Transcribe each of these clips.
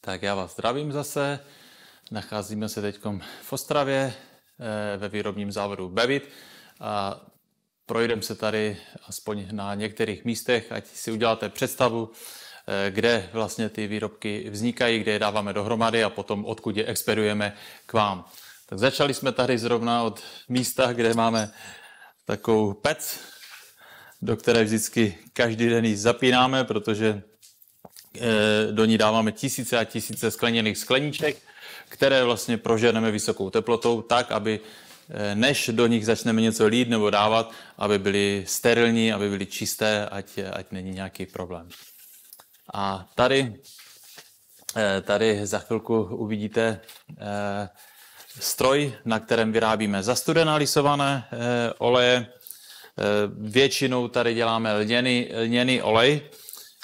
Tak já vás zdravím zase. Nacházíme se teď v Ostravě ve výrobním závodu Bevit a projdeme se tady aspoň na některých místech, ať si uděláte představu, kde vlastně ty výrobky vznikají, kde je dáváme dohromady a potom odkud je expedujeme k vám. Tak začali jsme tady zrovna od místa, kde máme takovou pec, do které vždycky každý den ji zapínáme, protože do ní dáváme tisíce a tisíce skleněných skleníček, které vlastně proženeme vysokou teplotou tak, aby než do nich začneme něco lít nebo dávat, aby byly sterilní, aby byly čisté, ať není nějaký problém. A tady za chvilku uvidíte stroj, na kterém vyrábíme zastudená lisované oleje. Většinou tady děláme lněný olej.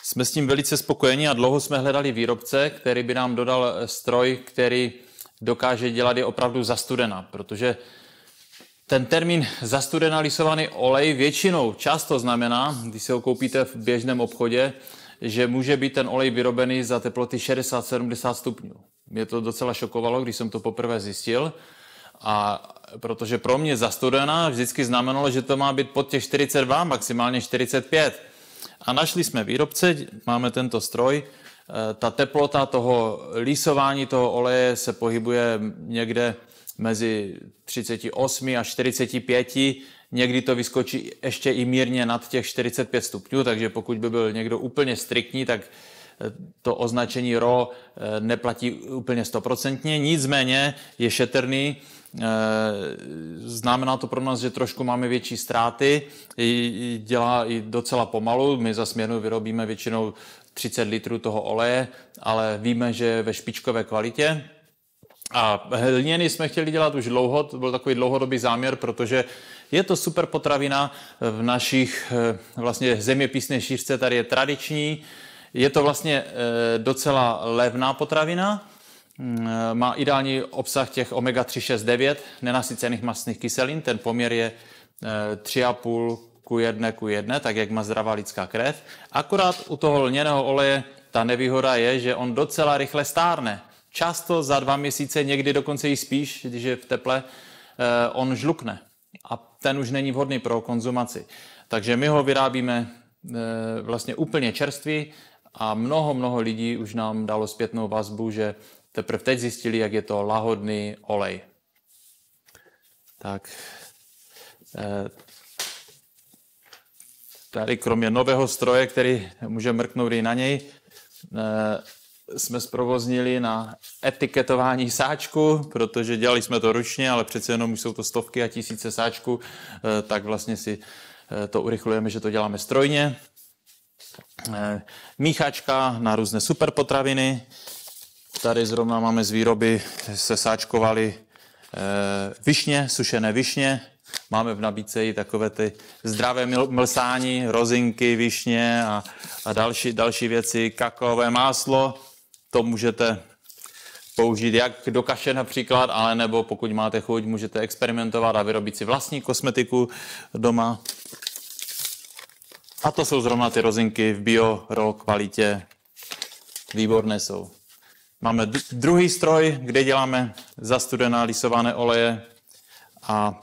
Jsme s tím velice spokojeni a dlouho jsme hledali výrobce, který by nám dodal stroj, který dokáže dělat je opravdu zastudena, protože ten termín zastudená lisovaný olej většinou často znamená, když si ho koupíte v běžném obchodě, že může být ten olej vyrobený za teploty 60-70 stupňů. Mě to docela šokovalo, když jsem to poprvé zjistil, a protože pro mě zastudená vždycky znamenalo, že to má být pod těch 42, maximálně 45. A našli jsme výrobce, máme tento stroj, ta teplota toho lisování toho oleje se pohybuje někde mezi 38 a 45, někdy to vyskočí ještě i mírně nad těch 45 stupňů, takže pokud by byl někdo úplně striktní, tak to označení RAW neplatí úplně 100%, nicméně je šetrný. Znamená to pro nás, že trošku máme větší ztráty, dělá i docela pomalu, my za směnu vyrobíme většinou 30 litrů toho oleje, ale víme, že je ve špičkové kvalitě. A lněny jsme chtěli dělat už dlouho, to byl takový dlouhodobý záměr, protože je to super potravina v našich vlastně zeměpisné šířce, tady je tradiční, je to vlastně docela levná potravina, má ideální obsah těch omega-3, 6, 9 nenasycených mastných kyselin, ten poměr je 3,5 k 1, tak jak má zdravá lidská krev. Akorát u toho lněného oleje ta nevýhoda je, že on docela rychle stárne. Často za 2 měsíce, někdy dokonce i spíš, když je v teple, on žlukne. A ten už není vhodný pro konzumaci. Takže my ho vyrábíme vlastně úplně čerstvý a mnoho lidí už nám dalo zpětnou vazbu, že teprve teď zjistili, jak je to lahodný olej. Tak, tady kromě nového stroje, který může mrknout i na něj, jsme zprovoznili na etiketování sáčku, protože dělali jsme to ručně, ale přece jenom už jsou to stovky a tisíce sáčků, tak vlastně si to urychlujeme, že to děláme strojně. Míchačka na různé superpotraviny. Tady zrovna máme z výroby, se sáčkovali višně, sušené višně. Máme v nabídce i takové ty zdravé mlsání, rozinky, višně a další věci, kakaové máslo. To můžete použít jak do kaše například, ale nebo pokud máte chuť, můžete experimentovat a vyrobit si vlastní kosmetiku doma. A to jsou zrovna ty rozinky v bio, raw kvalitě. Výborné jsou. Máme druhý stroj, kde děláme zastudená lisované oleje. A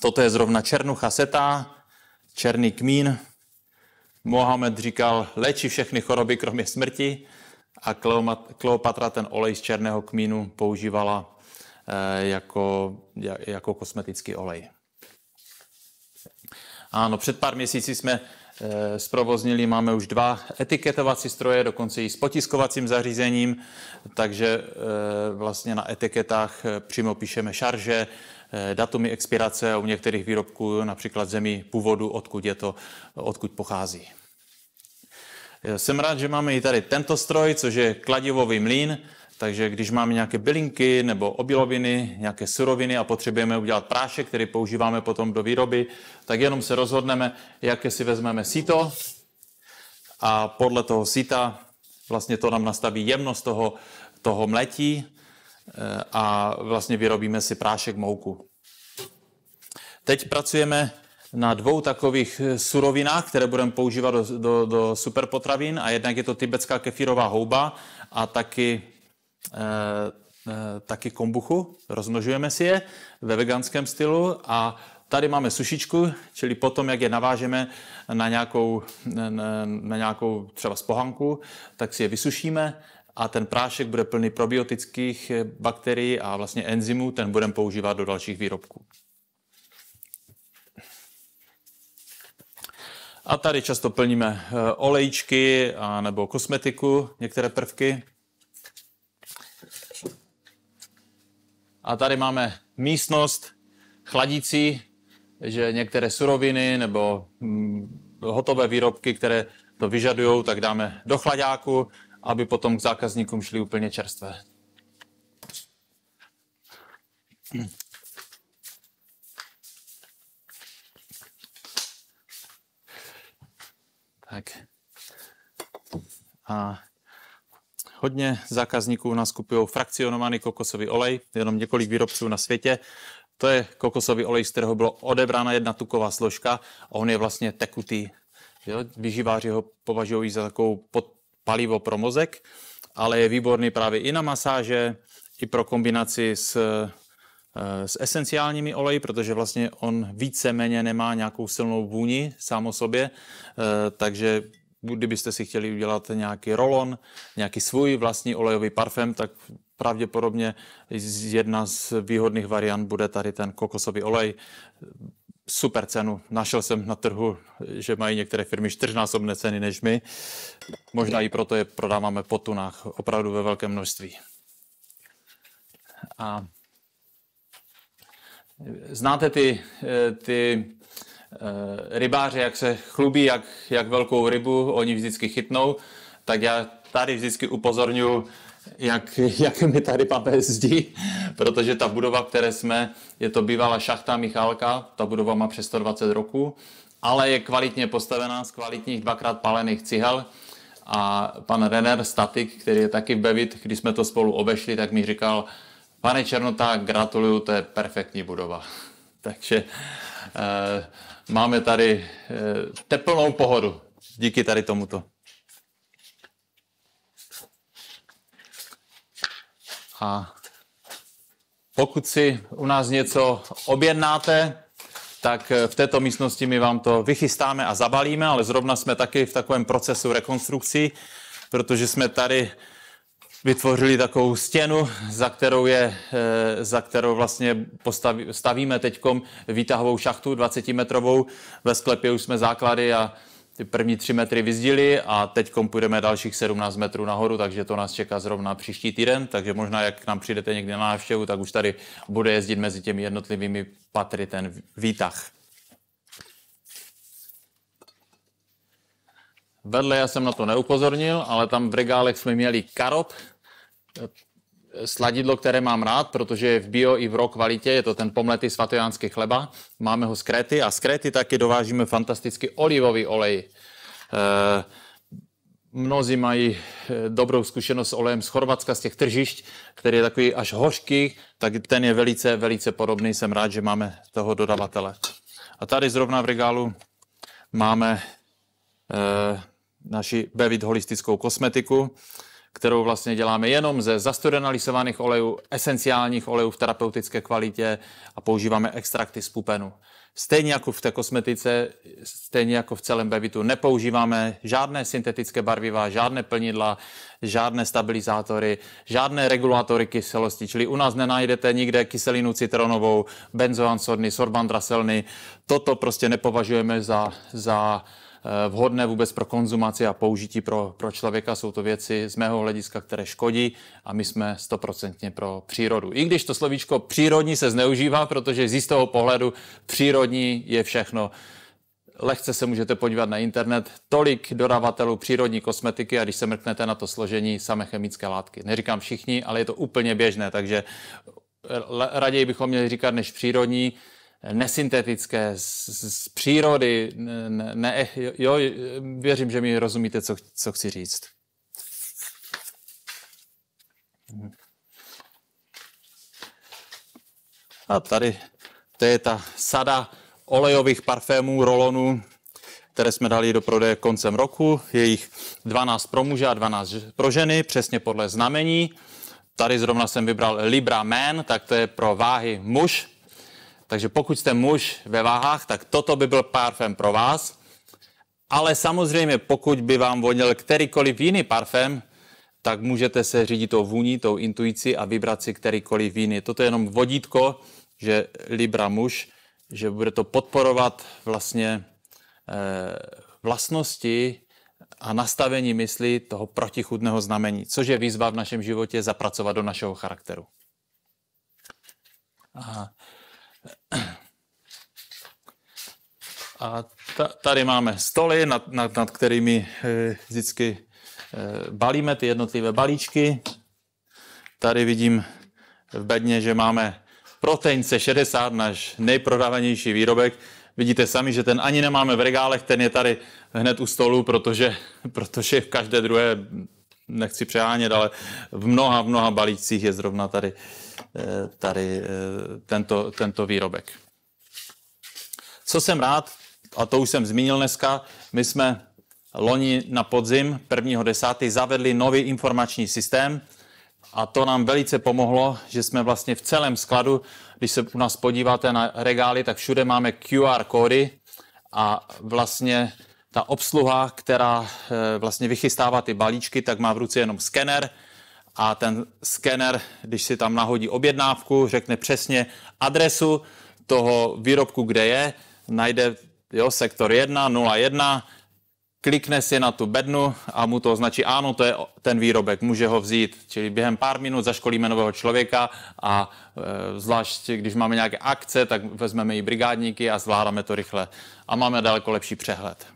toto je zrovna černucha setá, černý kmín. Mohamed říkal, léčí všechny choroby, kromě smrti. A Kleopatra ten olej z černého kmínu používala jako kosmetický olej. Ano, před pár měsíci jsme zprovoznili, máme už 2 etiketovací stroje, dokonce i s potiskovacím zařízením, takže vlastně na etiketách přímo píšeme šarže, datumy expirace a u některých výrobků, například zemí původu, odkud pochází. Jsem rád, že máme i tady tento stroj, což je kladivový mlýn, takže když máme nějaké bylinky nebo obiloviny, nějaké suroviny a potřebujeme udělat prášek, který používáme potom do výroby, tak jenom se rozhodneme, jaké si vezmeme síto a podle toho síta vlastně to nám nastaví jemnost toho mletí a vlastně vyrobíme si prášek mouku. Teď pracujeme na dvou takových surovinách, které budeme používat do superpotravin, a jednak je to tibetská kefírová houba a taky kombuchu. Rozmnožujeme si je ve veganském stylu a tady máme sušičku, čili potom, jak je navážeme na nějakou třeba spohanku, tak si je vysušíme a ten prášek bude plný probiotických bakterií a vlastně enzymů, ten budeme používat do dalších výrobků. A tady často plníme olejčky nebo kosmetiku, některé prvky. A tady máme místnost chladící, že některé suroviny nebo hotové výrobky, které to vyžadují, tak dáme do chladáku, aby potom k zákazníkům šly úplně čerstvé. Tak. A hodně zákazníků nás kupují frakcionovaný kokosový olej, jenom několik výrobců na světě. To je kokosový olej, z kterého bylo odebrána jedna tuková složka a on je vlastně tekutý. Jo? Výživáři ho považují za takovou palivo pro mozek, ale je výborný právě i na masáže, i pro kombinaci s esenciálními oleji, protože vlastně on víceméně nemá nějakou silnou vůni sám o sobě, takže kdybyste si chtěli udělat nějaký rolon, nějaký svůj vlastní olejový parfém, tak pravděpodobně jedna z výhodných variant bude tady ten kokosový olej. Super cenu. Našel jsem na trhu, že mají některé firmy 4násobné ceny než my. Možná i proto je prodáváme po tunách, opravdu ve velkém množství. A znáte ty rybáře, jak se chlubí, jak velkou rybu oni vždycky chytnou, tak já tady vždycky upozorňuji, jak my tady máme zdi, protože ta budova, v které jsme, je to bývalá šachta Michálka, ta budova má přes 120 roků, ale je kvalitně postavená z kvalitních 2x palených cihel. A pan Renner Statik, který je taky v Bevit, když jsme to spolu obešli, tak mi říkal: pane Černota, gratuluju, to je perfektní budova. Takže máme tady teplnou pohodu díky tady tomuto. A pokud si u nás něco objednáte, tak v této místnosti my vám to vychystáme a zabalíme, ale zrovna jsme taky v takovém procesu rekonstrukcí, protože jsme tady vytvořili takovou stěnu, za kterou vlastně stavíme teďkom výtahovou šachtu 20metrovou. Ve sklepě už jsme základy a ty první 3 metry vyzdili a teďkom půjdeme dalších 17 metrů nahoru, takže to nás čeká zrovna příští týden, takže možná jak k nám přijdete někdy na návštěvu, tak už tady bude jezdit mezi těmi jednotlivými patry ten výtah. Vedle já jsem na to neupozornil, ale tam v regálech jsme měli Karot, sladidlo, které mám rád, protože je v bio i v raw kvalitě, je to ten pomletý svatojánský chleba. Máme ho z Kréty a z Kréty taky dovážíme fantasticky olivový olej. Mnozí mají dobrou zkušenost s olejem z Chorvatska, z těch tržišť, který je takový až hořký, tak ten je velice, velice podobný. Jsem rád, že máme toho dodavatele. A tady zrovna v regálu máme naši Bevit holistickou kosmetiku, kterou vlastně děláme jenom ze zastudenalisovaných olejů, esenciálních olejů v terapeutické kvalitě a používáme extrakty z pupenu. Stejně jako v té kosmetice, stejně jako v celém Bevitu, nepoužíváme žádné syntetické barviva, žádné plnidla, žádné stabilizátory, žádné regulátory kyselosti. Čili u nás nenajdete nikde kyselinu citronovou, benzoan sodný, sorbandraselný. Toto prostě nepovažujeme za vhodné vůbec pro konzumaci a použití pro člověka. Jsou to věci z mého hlediska, které škodí a my jsme 100% pro přírodu. I když to slovíčko přírodní se zneužívá, protože z jistého pohledu přírodní je všechno. Lehce se můžete podívat na internet, tolik dodavatelů přírodní kosmetiky a když se mrknete na to složení, samé chemické látky. Neříkám všichni, ale je to úplně běžné, takže raději bychom měli říkat než přírodní, nesyntetické, z přírody, jo, věřím, že mi rozumíte, co chci říct. A tady, to je ta sada olejových parfémů, rolonů, které jsme dali do prodeje koncem roku. Je jich 12 pro muže a 12 pro ženy, přesně podle znamení. Tady zrovna jsem vybral Libra Man, tak to je pro váhy muž. Takže pokud jste muž ve váhách, tak toto by byl parfém pro vás. Ale samozřejmě, pokud by vám vonil kterýkoliv jiný parfém, tak můžete se řídit tou vůní, tou intuicí a vybrat si kterýkoliv jiný. Toto je jenom vodítko, že Libra muž, že bude to podporovat vlastně vlastnosti a nastavení mysli toho protichůdného znamení, což je výzva v našem životě zapracovat do našeho charakteru. A tady máme stoly, nad kterými vždycky balíme ty jednotlivé balíčky. Tady vidím v bedně, že máme Protein C60, náš nejprodávanější výrobek. Vidíte sami, že ten ani nemáme v regálech, ten je tady hned u stolu, protože v každé druhé, nechci přehánět, ale v mnoha balíčcích je zrovna tady tento výrobek. Co jsem rád, a to už jsem zmínil dneska, my jsme loni na podzim 1.10. zavedli nový informační systém a to nám velice pomohlo, že jsme vlastně v celém skladu, když se u nás podíváte na regály, tak všude máme QR kódy a vlastně ta obsluha, která vlastně vychystává ty balíčky, tak má v ruce jenom skener a ten skener, když si tam nahodí objednávku, řekne přesně adresu toho výrobku, kde je, najde sektor 1, 01, klikne si na tu bednu a mu to označí, ano, to je ten výrobek, může ho vzít. Čili během pár minut zaškolíme nového člověka a zvlášť, když máme nějaké akce, tak vezmeme i brigádníky a zvládáme to rychle. A máme daleko lepší přehled.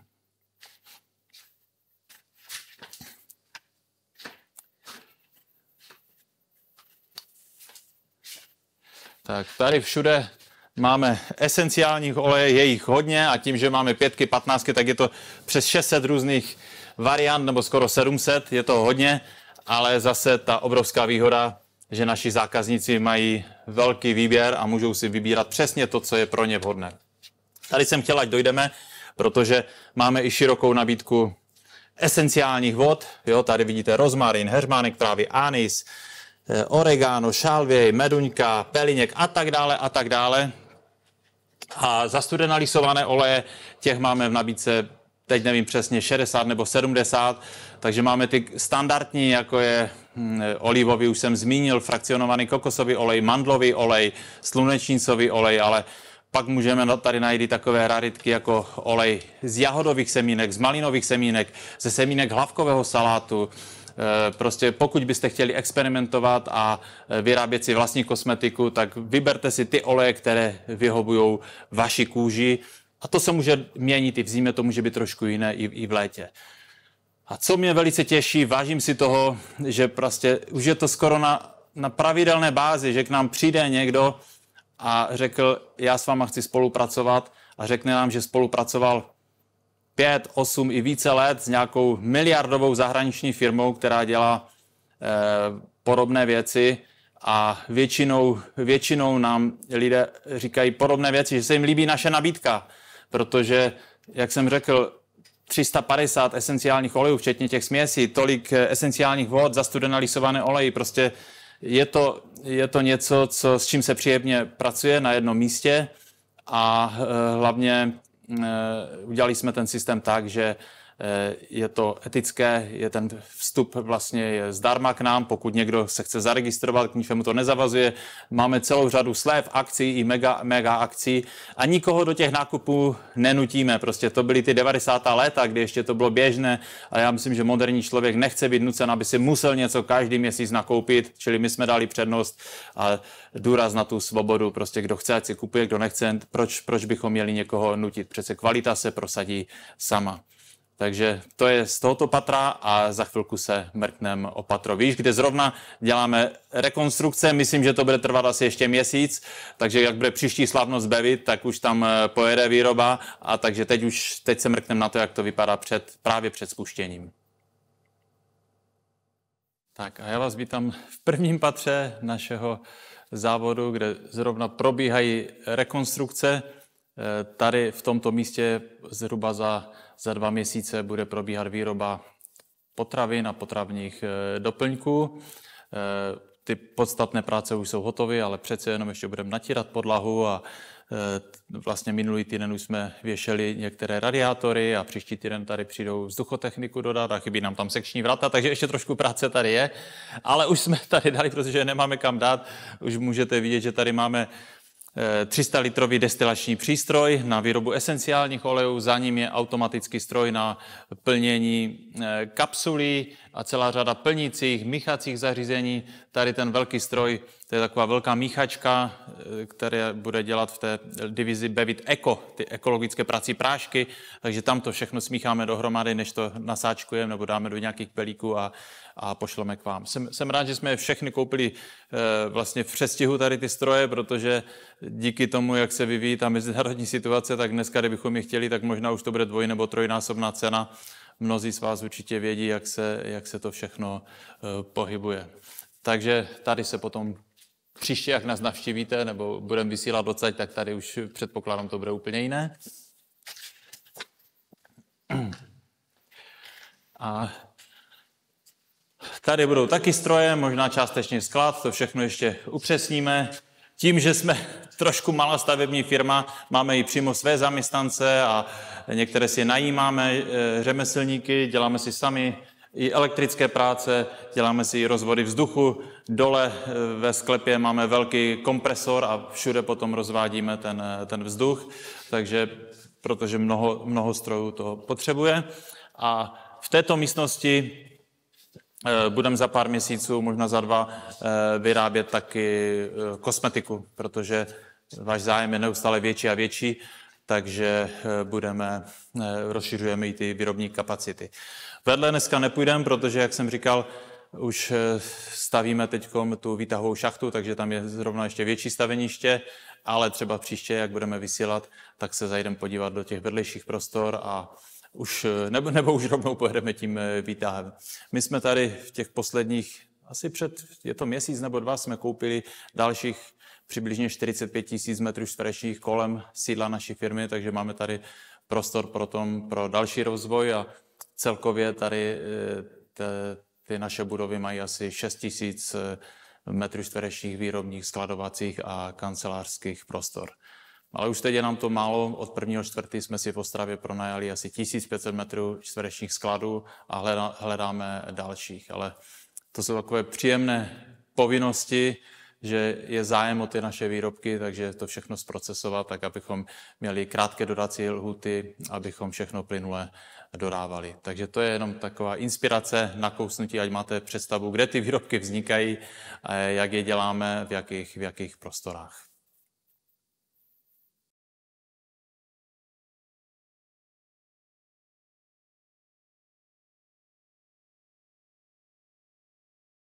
Tak tady všude máme esenciálních olejů, je jich hodně a tím, že máme 5, 15, tak je to přes 600 různých variant, nebo skoro 700, je to hodně, ale zase ta obrovská výhoda, že naši zákazníci mají velký výběr a můžou si vybírat přesně to, co je pro ně vhodné. Tady jsem chtěl, ať dojdeme, protože máme i širokou nabídku esenciálních vod. Jo, tady vidíte rozmarin, heřmánek trávy, anis, oregano, šalvěj, meduňka, peliněk a tak dále a tak dále. A zastudené lisované oleje, těch máme v nabídce, teď nevím přesně, 60 nebo 70, takže máme ty standardní, jako je olivový, už jsem zmínil, frakcionovaný kokosový olej, mandlový olej, slunečnicový olej, ale pak můžeme tady najít takové raritky jako olej z jahodových semínek, z malinových semínek, ze semínek hlavkového salátu. Prostě pokud byste chtěli experimentovat a vyrábět si vlastní kosmetiku, tak vyberte si ty oleje, které vyhovují vaší kůži. A to se může měnit i v zimě, to může být trošku jiné i v létě. A co mě velice těší, vážím si toho, že prostě už je to skoro na pravidelné bázi, že k nám přijde někdo a řekl, já s váma chci spolupracovat a řekne nám, že spolupracoval 5, 8 i více let s nějakou miliardovou zahraniční firmou, která dělá podobné věci a většinou nám lidé říkají podobné věci, že se jim líbí naše nabídka, protože, jak jsem řekl, 350 esenciálních olejů, včetně těch směsí, tolik esenciálních vod, zastudené lisované oleji, prostě je to něco, s čím se příjemně pracuje na jednom místě a hlavně udělali jsme ten systém tak, že je to etické, je ten vstup vlastně je zdarma k nám, pokud někdo se chce zaregistrovat, k ničemu to nezavazuje. Máme celou řadu slev, akcí i mega akcí a nikoho do těch nákupů nenutíme. Prostě to byly ty 90. léta, kdy ještě to bylo běžné a já myslím, že moderní člověk nechce být nucen, aby si musel něco každý měsíc nakoupit, čili my jsme dali přednost a důraz na tu svobodu. Prostě kdo chce, ať si kupuje, kdo nechce, proč bychom měli někoho nutit? Přece kvalita se prosadí sama. Takže to je z tohoto patra a za chvilku se mrkneme o patro výš, kde zrovna děláme rekonstrukce. Myslím, že to bude trvat asi ještě měsíc, takže jak bude příští slavnost Bevit, tak už tam pojede výroba a takže teď se mrkneme na to, jak to vypadá právě před spuštěním. Tak a já vás vítám v prvním patře našeho závodu, kde zrovna probíhají rekonstrukce. Tady v tomto místě zhruba za 2 měsíce bude probíhat výroba potravin a potravních doplňků. Ty podstatné práce už jsou hotové, ale přece jenom ještě budeme natírat podlahu a vlastně minulý týden už jsme věšeli některé radiátory a příští týden tady přijdou vzduchotechniku dodat a chybí nám tam sekční vrata, takže ještě trošku práce tady je, ale už jsme tady dali, protože nemáme kam dát. Už můžete vidět, že tady máme 300 litrový destilační přístroj na výrobu esenciálních olejů, za ním je automatický stroj na plnění kapsulí a celá řada plnících, míchacích zařízení. Tady ten velký stroj, to je taková velká míchačka, která bude dělat v té divizi Bevit Eco, ty ekologické prací prášky, takže tam to všechno smícháme dohromady, než to nasáčkujeme nebo dáme do nějakých pelíků a pošleme k vám. Jsem rád, že jsme všechny koupili vlastně v předstihu tady ty stroje, protože díky tomu, jak se vyvíjí ta mezinárodní situace, tak dneska, kdybychom je chtěli, tak možná už to bude 2- nebo 3násobná cena. Mnozí z vás určitě vědí, jak se to všechno pohybuje. Takže tady se potom příště, jak nás navštívíte, nebo budeme vysílat odsaď, tak tady už předpokládám, to bude úplně jiné. A tady budou taky stroje, možná částečně sklad, to všechno ještě upřesníme. Tím, že jsme trošku malá stavební firma, máme i přímo své zaměstnance a některé si najímáme řemeslníky, děláme si sami i elektrické práce, děláme si i rozvody vzduchu. Dole ve sklepě máme velký kompresor a všude potom rozvádíme ten vzduch, takže protože mnoho strojů to potřebuje. A v této místnosti budeme za pár měsíců, možná za 2, vyrábět taky kosmetiku, protože váš zájem je neustále větší a větší, takže rozšiřujeme i ty výrobní kapacity. Vedle dneska nepůjdeme, protože, jak jsem říkal, už stavíme teď tu výtahovou šachtu, takže tam je zrovna ještě větší staveniště, ale třeba příště, jak budeme vysílat, tak se zajdeme podívat do těch vedlejších prostor a nebo už rovnou pojedeme tím výtahem. My jsme tady v těch posledních, je to měsíc nebo 2, jsme koupili dalších přibližně 45 000 metrů čtverečních kolem sídla naší firmy, takže máme tady prostor pro další rozvoj a celkově tady ty naše budovy mají asi 6 000 metrů čtverečních výrobních, skladovacích a kancelářských prostor. Ale už teď je nám to málo, od 1.4. jsme si v Ostravě pronajali asi 1500 metrů čtverečních skladů a hledáme dalších. Ale to jsou takové příjemné povinnosti, že je zájem o ty naše výrobky, takže to všechno zprocesovat, tak abychom měli krátké dodací lhůty, abychom všechno plynule dodávali. Takže to je jenom taková inspirace, nakousnutí, ať máte představu, kde ty výrobky vznikají, jak je děláme, v jakých prostorách.